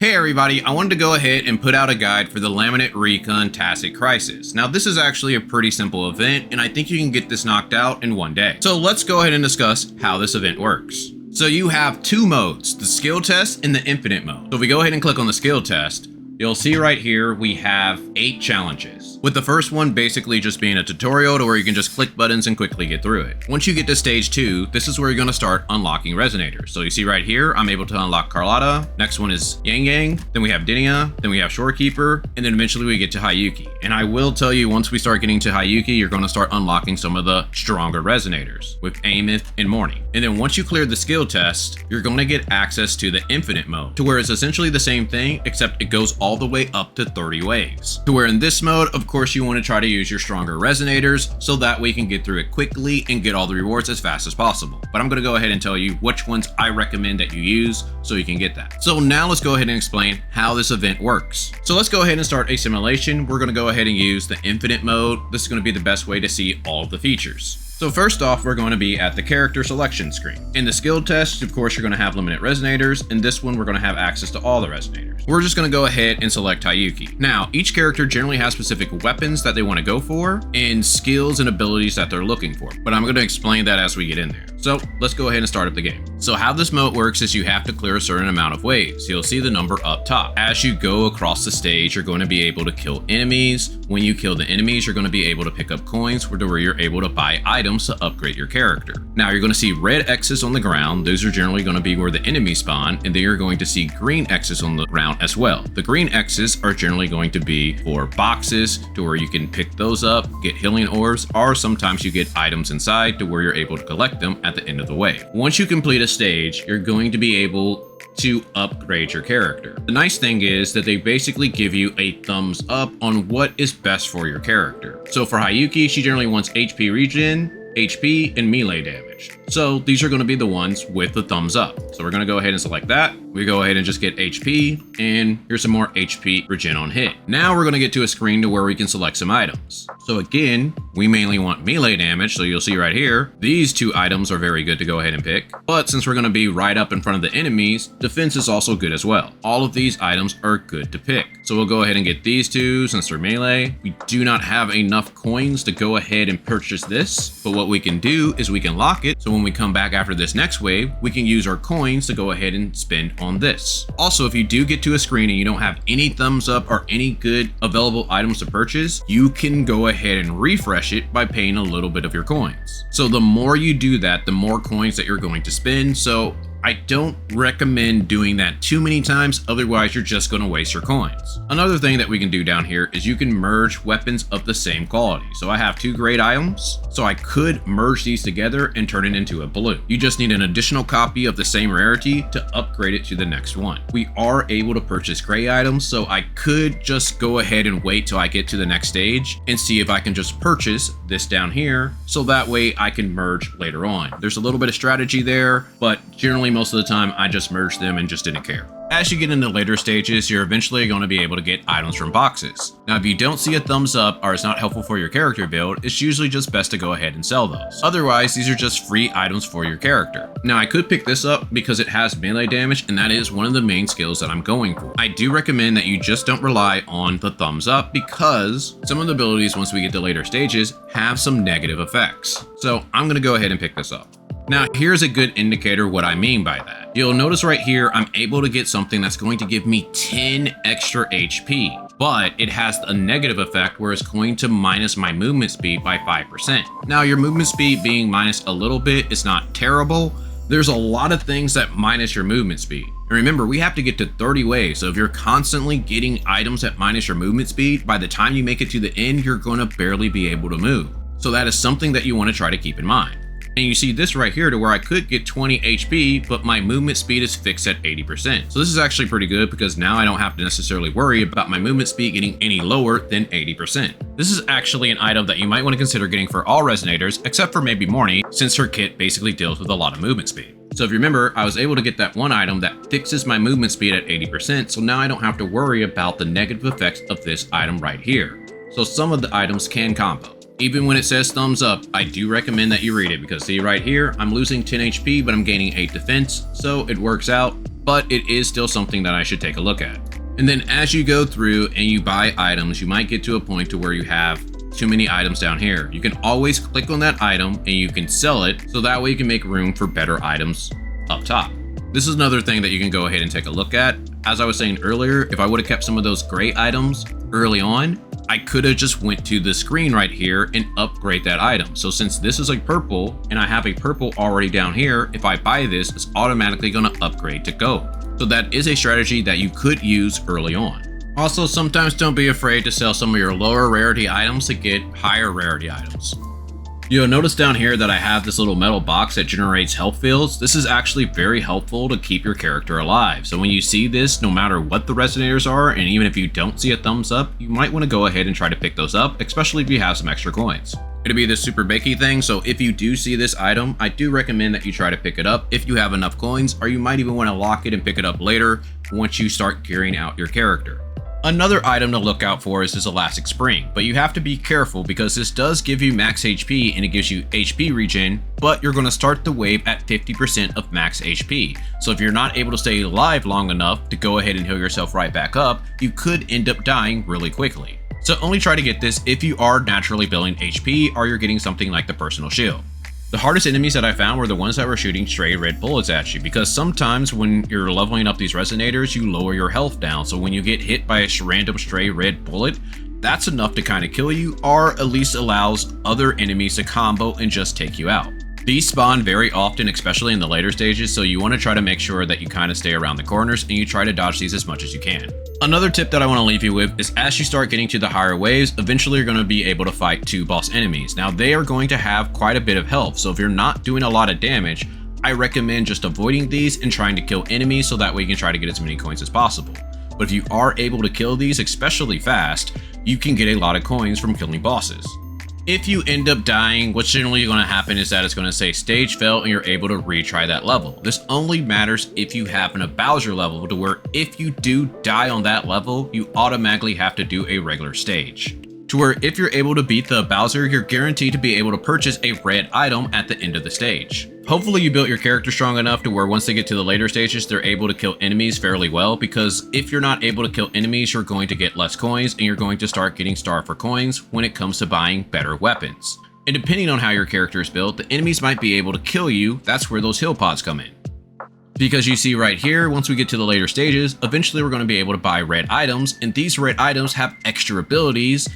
Hey everybody, I wanted to go ahead and put out a guide for the Lament Recon Tacet Crisis. Now this is actually a pretty simple event and I think you can get this knocked out in one day. So let's go ahead and discuss how this event works. So you have two modes, the skill test and the infinite mode. So if we go ahead and click on the skill test, you'll see right here we have 8 challenges. With the first one basically just being a tutorial to where you can just click buttons and quickly get through it. Once you get to stage 2, this is where you're going to start unlocking resonators. So you see right here, I'm able to unlock Carlotta. Next one is YangYang. Then we have Dinia. Then we have Shorekeeper. And then eventually we get to Hayuki. And I will tell you, once we start getting to Hayuki, you're going to start unlocking some of the stronger resonators with Aemeath and Morning. And then once you clear the skill test, you're going to get access to the infinite mode, to where it's essentially the same thing, except it goes all the way up to 30 waves. To where in this mode, of course, you want to try to use your stronger resonators so that way you can get through it quickly and get all the rewards as fast as possible. But I'm going to go ahead and tell you which ones I recommend that you use so you can get that. So now let's go ahead and explain how this event works. So let's go ahead and start a simulation. We're going to go ahead and use the infinite mode. This is going to be the best way to see all of the features. So first off, we're going to be at the character selection screen. In the skill test, of course, you're going to have limited resonators. In this one, we're going to have access to all the resonators. We're just going to go ahead and select Hayuki. Now, each character generally has specific weapons that they want to go for and skills and abilities that they're looking for. But I'm going to explain that as we get in there. So let's go ahead and start up the game. So how this mode works is you have to clear a certain amount of waves. You'll see the number up top. As you go across the stage, you're going to be able to kill enemies. When you kill the enemies, you're going to be able to pick up coins where you're able to buy items to upgrade your character. Now you're going to see red X's on the ground. Those are generally going to be where the enemies spawn, and then you're going to see green X's on the ground as well. The green X's are generally going to be for boxes to where you can pick those up, get healing orbs, or sometimes you get items inside to where you're able to collect them at the end of the wave. Once you complete a stage, you're going to be able to upgrade your character. The nice thing is that they basically give you a thumbs up on what is best for your character. So for Hayuki, she generally wants HP regen, HP, and melee damage. So these are going to be the ones with the thumbs up. So we're going to go ahead and select that. We go ahead and just get HP, and here's some more HP regen on hit. Now we're going to get to a screen to where we can select some items. So again, we mainly want melee damage. So you'll see right here, these 2 items are very good to go ahead and pick. But since we're going to be right up in front of the enemies, defense is also good as well. All of these items are good to pick. So we'll go ahead and get these 2 since they're melee. We do not have enough coins to go ahead and purchase this, but what we can do is we can lock it. So when we come back after this next wave, we can use our coins to go ahead and spend on this. Also, if you do get to a screen and you don't have any thumbs up or any good available items to purchase, you can go ahead and refresh it by paying a little bit of your coins. So the more you do that, the more coins that you're going to spend. So I don't recommend doing that too many times, otherwise you're just going to waste your coins. Another thing that we can do down here is you can merge weapons of the same quality. So I have 2 great items, so I could merge these together and turn it into a blue. You just need an additional copy of the same rarity to upgrade it to the next one. We are able to purchase gray items, so I could just go ahead and wait till I get to the next stage and see if I can just purchase this down here, so that way I can merge later on. There's a little bit of strategy there, but generally most of the time I just merged them and just didn't care. As you get into later stages, you're eventually going to be able to get items from boxes. Now, if you don't see a thumbs up or it's not helpful for your character build, it's usually just best to go ahead and sell those. Otherwise, these are just free items for your character. Now, I could pick this up because it has melee damage, and that is one of the main skills that I'm going for. I do recommend that you just don't rely on the thumbs up because some of the abilities, once we get to later stages, have some negative effects. So I'm going to go ahead and pick this up. Now, here's a good indicator what I mean by that. You'll notice right here, I'm able to get something that's going to give me 10 extra HP, but it has a negative effect where it's going to minus my movement speed by 5%. Now, your movement speed being minus a little bit is not terrible. There's a lot of things that minus your movement speed. And remember, we have to get to 30 waves, so if you're constantly getting items that minus your movement speed, by the time you make it to the end, you're going to barely be able to move. So that is something that you want to try to keep in mind. And you see this right here to where I could get 20 HP, but my movement speed is fixed at 80%. So this is actually pretty good because now I don't have to necessarily worry about my movement speed getting any lower than 80%. This is actually an item that you might want to consider getting for all resonators, except for maybe Morning, since her kit basically deals with a lot of movement speed. So if you remember, I was able to get that one item that fixes my movement speed at 80%, so now I don't have to worry about the negative effects of this item right here. So some of the items can combo. Even when it says thumbs up, I do recommend that you read it because see right here, I'm losing 10 HP, but I'm gaining 8 defense, so it works out. but it is still something that I should take a look at. And then as you go through and you buy items, you might get to a point to where you have too many items down here. You can always click on that item and you can sell it, so that way you can make room for better items up top. This is another thing that you can go ahead and take a look at. As I was saying earlier, if I would have kept some of those gray items early on, I could have just went to the screen right here and upgrade that item. So since this is a purple and I have a purple already down here, if I buy this, it's automatically going to upgrade to gold. So that is a strategy that you could use early on. Also, sometimes don't be afraid to sell some of your lower rarity items to get higher rarity items. You'll notice down here that I have this little metal box that generates health fields. This is actually very helpful to keep your character alive. So when you see this, no matter what the resonators are, and even if you don't see a thumbs up, you might want to go ahead and try to pick those up, especially if you have some extra coins. It'll be this super bakey thing, so if you do see this item, I do recommend that you try to pick it up if you have enough coins, or you might even want to lock it and pick it up later once you start gearing out your character. Another item to look out for is this elastic spring, but you have to be careful because this does give you max HP and it gives you HP regen, but you're going to start the wave at 50% of max HP. So if you're not able to stay alive long enough to go ahead and heal yourself right back up, you could end up dying really quickly. So only try to get this if you are naturally building HP or you're getting something like the personal shield. The hardest enemies that I found were the ones that were shooting stray red bullets at you, because sometimes when you're leveling up these resonators, you lower your health down. So when you get hit by a random stray red bullet, that's enough to kind of kill you, or at least allows other enemies to combo and just take you out. These spawn very often, especially in the later stages, so you want to try to make sure that you kind of stay around the corners and you try to dodge these as much as you can. Another tip that I want to leave you with is as you start getting to the higher waves, eventually you're going to be able to fight 2 boss enemies. Now they are going to have quite a bit of health, so if you're not doing a lot of damage, I recommend just avoiding these and trying to kill enemies so that way you can try to get as many coins as possible. But if you are able to kill these, especially fast, you can get a lot of coins from killing bosses. If you end up dying, what's generally going to happen is that it's going to say stage fail and you're able to retry that level. This only matters if you happen a Bowser level, to where if you do die on that level, you automatically have to do a regular stage. To where if you're able to beat the Bowser, you're guaranteed to be able to purchase a red item at the end of the stage. Hopefully you built your character strong enough to where once they get to the later stages, they're able to kill enemies fairly well, because if you're not able to kill enemies, you're going to get less coins and you're going to start getting starved for coins when it comes to buying better weapons. And depending on how your character is built, the enemies might be able to kill you. That's where those heal pods come in. Because you see right here, once we get to the later stages, eventually we're going to be able to buy red items, and these red items have extra abilities,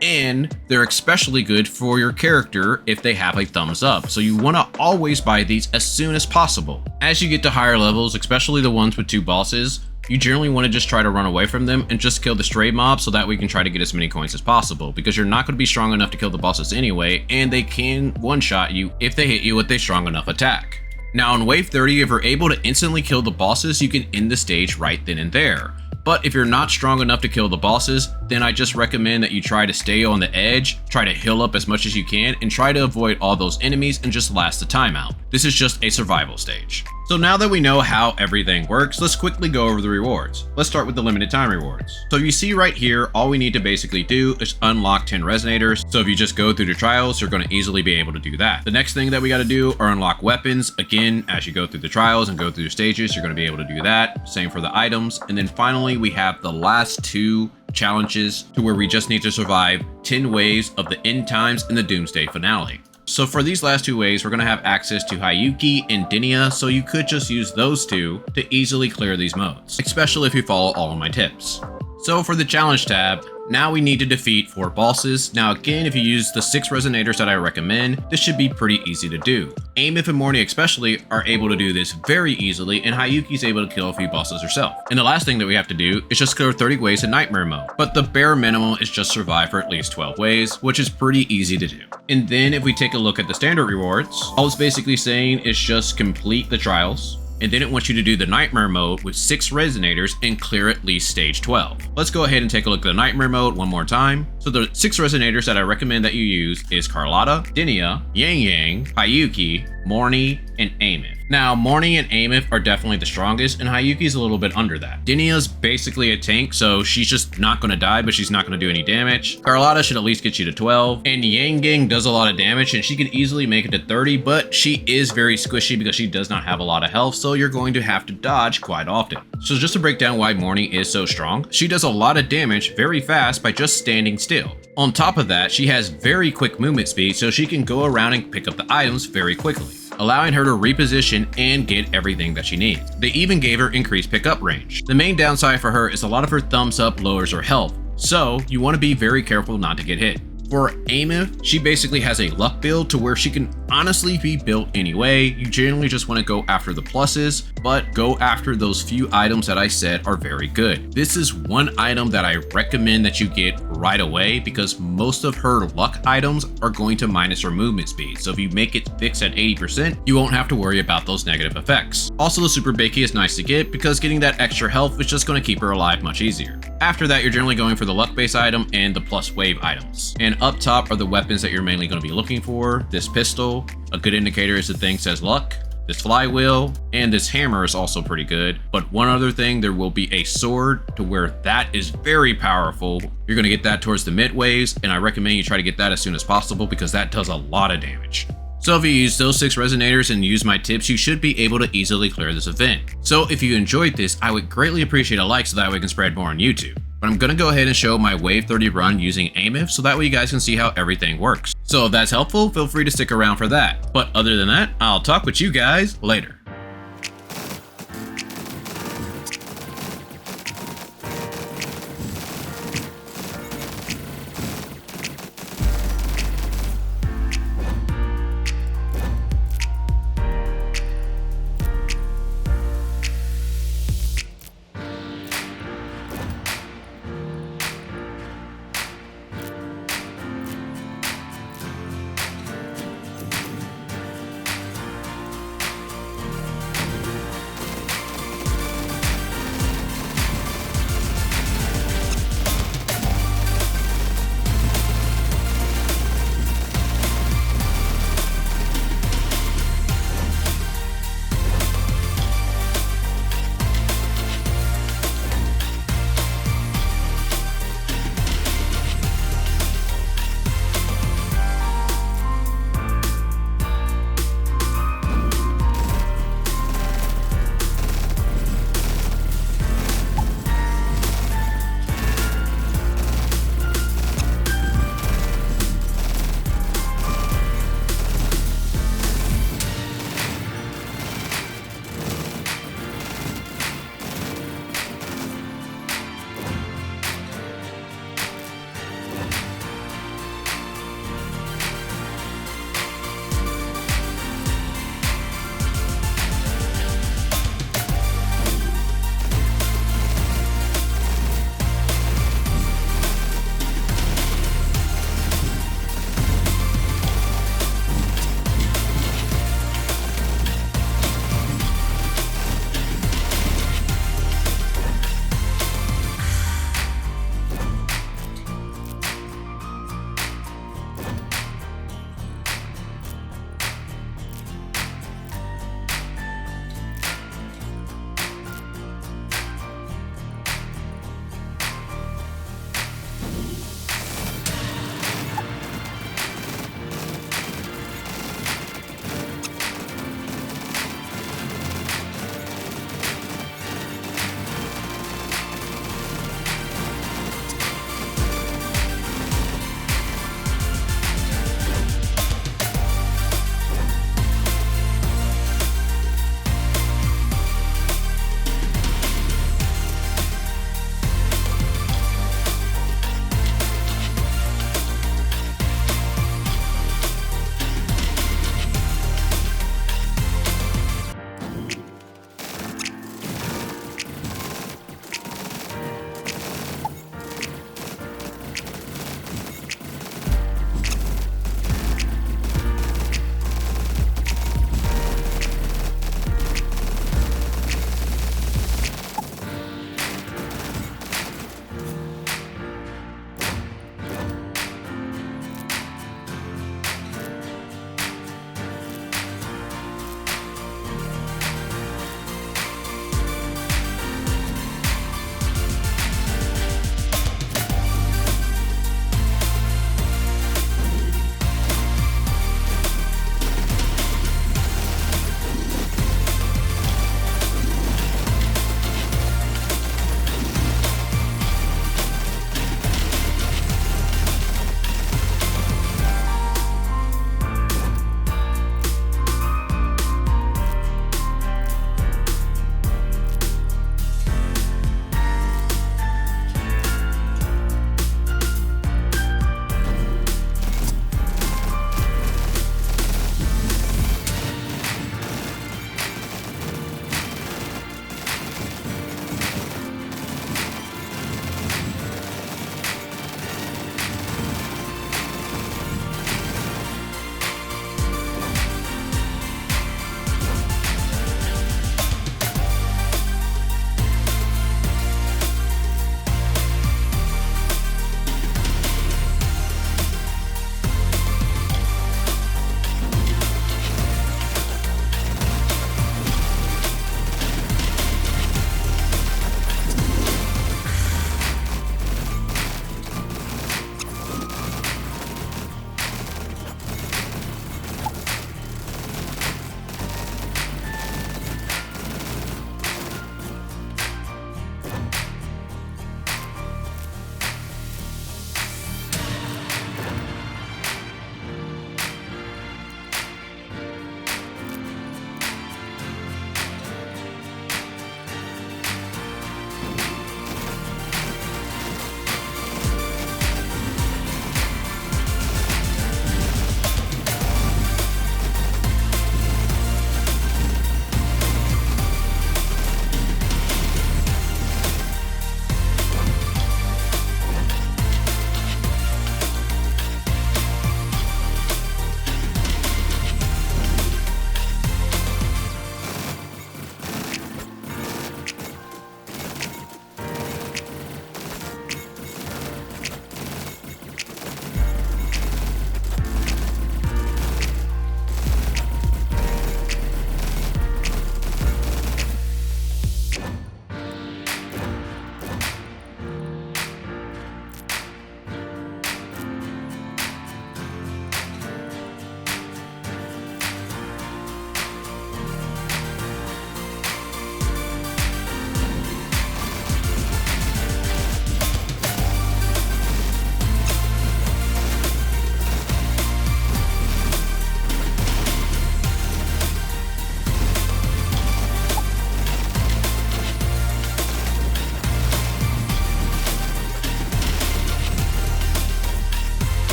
and they're especially good for your character if they have a thumbs up. So you want to always buy these as soon as possible. As you get to higher levels, especially the ones with 2 bosses, you generally want to just try to run away from them and just kill the stray mobs so that we can try to get as many coins as possible, because you're not going to be strong enough to kill the bosses anyway, and they can one-shot you if they hit you with a strong enough attack. Now on wave 30, if you're able to instantly kill the bosses, you can end the stage right then and there. But if you're not strong enough to kill the bosses, then I just recommend that you try to stay on the edge, try to heal up as much as you can, and try to avoid all those enemies and just last the time out. This is just a survival stage. So now that we know how everything works, let's quickly go over the rewards. Let's start with the limited time rewards. So you see right here, all we need to basically do is unlock 10 resonators. So if you just go through the trials, you're going to easily be able to do that. The next thing that we got to do are unlock weapons. Again, as you go through the trials and go through the stages, you're going to be able to do that. Same for the items. And then finally, we have the last 2 challenges to where we just need to survive 10 waves of the end times in the Doomsday finale. So for these last 2 waves, we're going to have access to Hyuki and Dinia, so you could just use those 2 to easily clear these modes, especially if you follow all of my tips. So for the challenge tab, now we need to defeat 4 bosses. Now again, if you use the 6 resonators that I recommend, this should be pretty easy to do. Aemeath and Morty especially are able to do this very easily, and Hyuki's able to kill a few bosses herself. And the last thing that we have to do is just clear 30 waves in Nightmare mode. But the bare minimum is just survive for at least 12 waves, which is pretty easy to do. And then if we take a look at the standard rewards, all it's basically saying is just complete the trials. And then it wants you to do the Nightmare mode with 6 resonators and clear at least stage 12. Let's go ahead and take a look at the Nightmare mode one more time. So the 6 resonators that I recommend that you use is Carlotta, Dinia, YangYang, Hyuki, Morny, and Aemeath. Now, Morning and Aemeath are definitely the strongest, and Hyuki's a little bit under that. Dinia's basically a tank, so she's just not going to die, but she's not going to do any damage. Carlotta should at least get you to 12, and YangYang does a lot of damage, and she could easily make it to 30, but she is very squishy because she does not have a lot of health, so you're going to have to dodge quite often. So just to break down why Morning is so strong, she does a lot of damage very fast by just standing still. On top of that, she has very quick movement speed, so she can go around and pick up the items very quickly, allowing her to reposition and get everything that she needs. They even gave her increased pickup range. The main downside for her is a lot of her thumbs up lowers her health, so you want to be very careful not to get hit. For Aemeath, she basically has a luck build to where she can honestly be built anyway. You generally just want to go after the pluses, but go after those few items that I said are very good. This is one item that I recommend that you get right away because most of her luck items are going to minus her movement speed. So if you make it fixed at 80%, you won't have to worry about those negative effects. Also, the Super Bakey is nice to get because getting that extra health is just going to keep her alive much easier. After that, you're generally going for the luck base item and the plus wave items. And up top are the weapons that you're mainly going to be looking for. This pistol, a good indicator is the thing says luck. This flywheel, and this hammer is also pretty good. But one other thing, there will be a sword to where that is very powerful. You're going to get that towards the mid waves, and I recommend you try to get that as soon as possible because that does a lot of damage. So if you use those 6 resonators and use my tips, you should be able to easily clear this event. So if you enjoyed this, I would greatly appreciate a like so that way I can spread more on YouTube. But I'm going to go ahead and show my Wave 30 run using Aemeath so that way you guys can see how everything works. So if that's helpful, feel free to stick around for that. But other than that, I'll talk with you guys later.